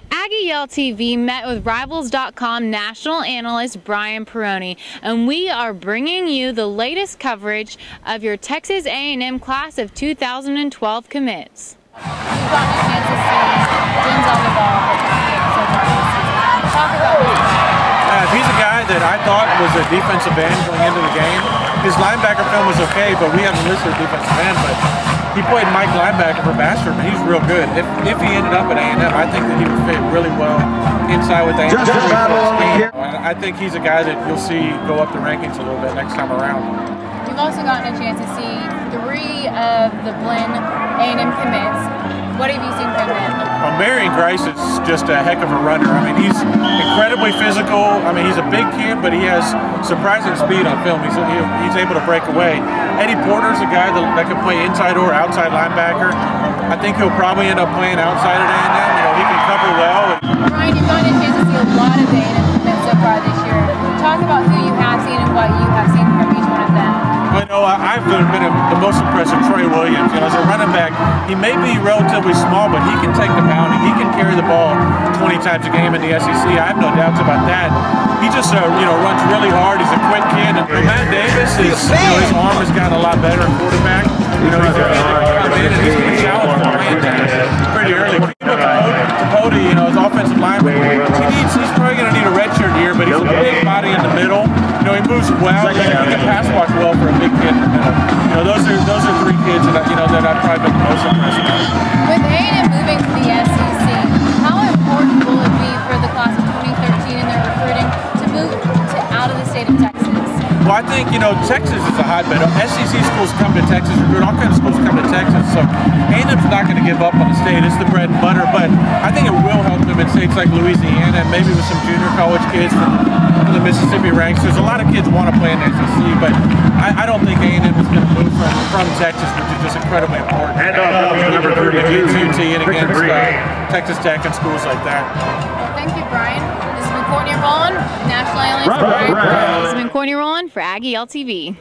AYTV met with Rivals.com national analyst Brian Perroni, and we are bringing you the latest coverage of your Texas A&M class of 2012 commits. You've gotten a chance to see Denzel Devall talk about him. He's a guy that I thought was a defensive end going into the game. His linebacker film was okay, but we haven't listed defensive end. But he played Mike linebacker for Bastrop, and he's real good. If he ended up at A&M, I think that he would fit really well inside with A&M. I think he's a guy that you'll see go up the rankings a little bit next time around. You've also gotten a chance to see 3 of the Blinn A&M commits. What have you seen from him? Well, Marion Grice is just a heck of a runner. I mean, he's incredibly physical. I mean, he's a big kid, but he has surprising speed on film. He's able to break away. Eddie Porter's a guy that can play inside or outside linebacker. I think he'll probably end up playing outside at A&M. You know, he can cover well. Brian, you've gotten a chance to see a lot of A&M commits so far this year. Talk about who you have seen and what you have seen from each one of them. Well, you know, I've been the most impressed with Troy Williams. You know, as a running back, he may be relatively small, but he can take the pounding. He can carry the ball 20 times a game in the SEC. I have no doubts about that. He just, runs really hard. He's a quick kid. And Logan David, his arm has gotten a lot better at quarterback. You know, he's a kid that can come in and he's going to challenge for pretty early. Tapota, you know, his offensive lineman, he's probably going to need a redshirt year, but he's a big body in the middle. You know, he moves well. He can pass block well for a big kid in the middle. You know, those are 3 kids that I've probably been most impressed with. With A&M moving to the SEC, how important will it be for the class of 2013 and their recruiting to move out of the state of Texas? Well, I think, Texas is a hotbed. SEC schools come to Texas, recruit. All kinds of schools come to Texas. So A&M's not going to give up on the state. It's the bread and butter. But I think it will help them in states like Louisiana and maybe with some junior college kids from the Mississippi ranks. There's a lot of kids want to play in the SEC, but I don't think A&M is going to move from Texas, which is just incredibly important. Against UT and against Texas Tech and schools like that. Well, thank you, Brian. This has been Courtney Rowland, National Analyst Brian Perroni. This has been Courtney Rowland for AYTV.